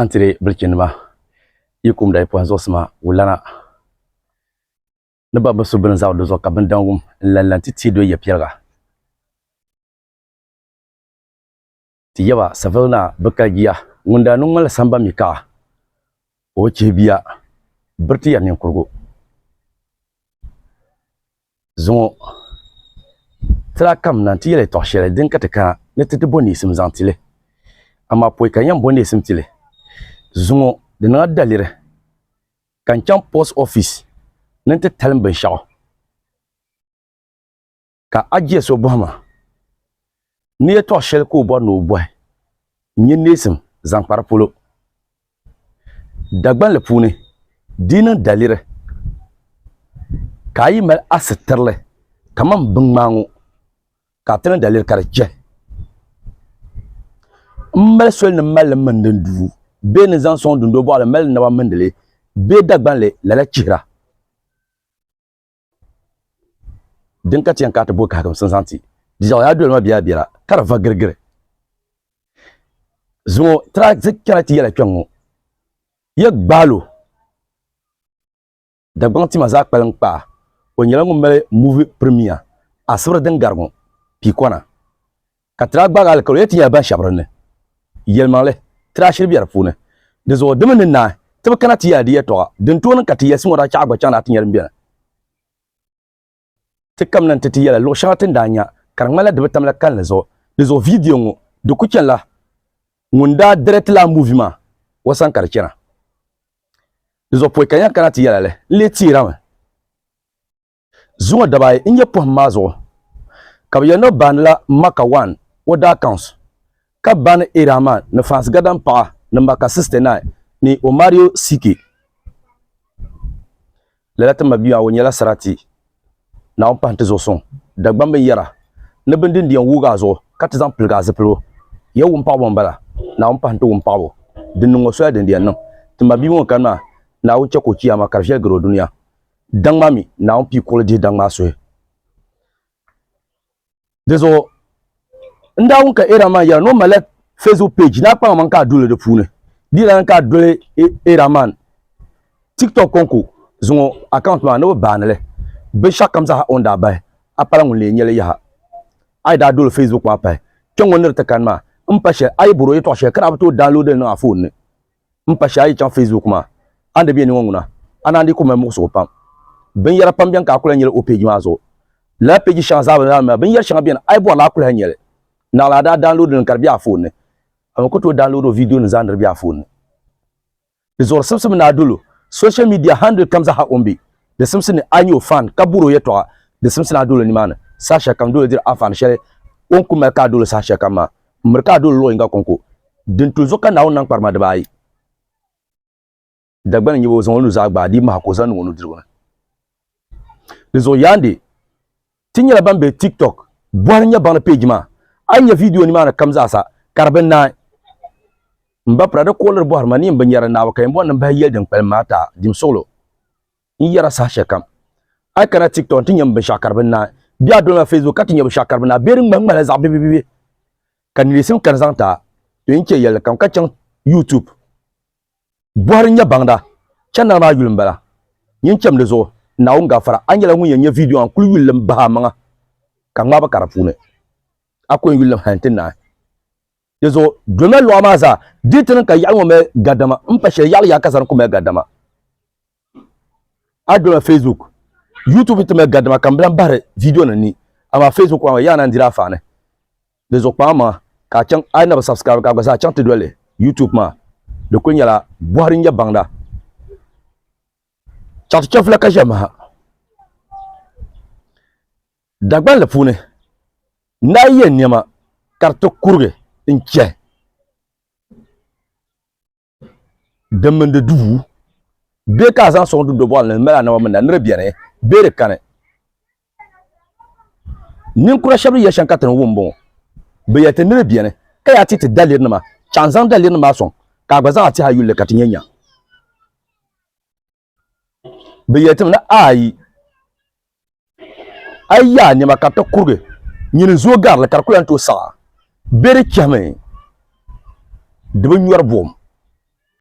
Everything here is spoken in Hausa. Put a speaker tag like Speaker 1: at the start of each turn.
Speaker 1: antire bilkinima yikum da ipo zosma wulana ne ba basu bin zaw do zo ka bin dangum lallanti ti do yapirga ti yaba savalna bakagiya ngunda nungal samba mika o chebiya birti ya nin kurgo zo tra kam nan ti yele to shere din kataka ne ti boni sim zantile ama poy kan yam boni sim tile zo de na dalire kan cham post office nan ti talm ben shaw ka aje so bohma ni to shere ko bo no boy nyin nesim zankpar polo dagban le puni dinan dalire kayi mal asitirle kaman bingmangu ka tan dalir karje mbal sol ne mal manden du be ne zan son dundo bo ala mal na ba mandele be dagban le la chira din ka tiyan ka ta bo ka kam santi dijaw ya dole ma biya biya kar va girgire zo tra zikra ti yala kyango yek balo dagban ti ma za kpalan pa o nyala ngum mele movie premier asura den gargon pikona katra gbagal ko yeti ya ban shabrane yelmale trashir biyar fune de zo demen na tebe kana ti ya di to den to nan kati yasin wada cha gba chana tin yarbiya tikam nan tati yala lo shatin danya karmala de betamla kan zo de zo video ngo de kuchen la ngunda direct la movement wasan karkina de zo poy kanya kana ti yala le tirama zuwa dabay inye po mazo kabya no ban la maka 1 wada accounts ka ban irama na fans gadan pa na maka 69 ni Omario Siki lalata mabiya wonyala sarati na on pante zo son dagbambe yara ne bindin diyan wuga zo ka ta zan plga zeplo ya wumpa bombala na on pante wumpa bo dinno so ya diyan no tmabi mo kana na wuce ko kiyama karshe garo duniya dan mami na on pi ko di dan maso dezo nda won ka era man ya no male Facebook page na pa man ka dole de fune di ran ka dole era man TikTok konko zo account man no banale be shakam za on da bai apala ngule nyele ya ai da dole Facebook ma pa kyongo nir ta kan ma mpashe ai buro yi to she kana to download na phone ne mpashe ai chan Facebook ma ande bi ni ngona anandi ko memo so pam ben yara pam bien ka kula nyele o page ma zo la page chanza ba ben yara changa bien ai bo la kula nyele na la da download n karbi a phone ne am ko to download video n zandar bi a phone ne de zor samsam na dolo social media handle kamza ha ombi de samsam ni anyo fan kaburo yeto de samsam na dolo ni mana sasha kam dolo dir afan shele on kuma ka dolo sasha kama merka dolo lo inga konko din to zoka na on parma de bayi dagban nyibo zon lu za gba di ma ko zan wonu dirwana de zo yande tinyala bambe TikTok boarnya bana page ma anya video ni mana kamza sa karben na mba prada kolar boar mani mba nyara na wakay mbo namba yel den pel mata dim solo in yara sa shekam ay kana TikTok tinyam be shakarben na biya do na Facebook katinya be shakarben na berin ngmala za bibi kan ni sim kan zanta to yinke yel kam kachan YouTube boarnya bangda chana na yulum bala yinchem de zo na unga fara anyala ngun yenya video an kulwilem bahamanga kan ngaba karafune akon yulam hantina yezo dome lo amaza ditin ka yanwo me gadama mpashe yal ya kasar ko me gadama ado Facebook YouTube to me gadama kan blan bare video na ni ama Facebook wa yana ndira fa ne yezo pama ka chan ai na subscribe ka gasa chan te dole YouTube ma de ko nyala boarin ya bangda chat chofla ka jama dagban le pune na ye nyama karto kurge inche demende du be ka zan son du bol ne mela na wamna nre biere be re kane nin kura shabri ya shankatan wumbo be ya tenre biere ka ya titi dalir ma chanzan dalir ma son ka gbaza ati ha yulle katinyanya be ya temna ai ya nyama karto kurge nyin zo gar la karkulan to sa bere chame de nyuar bom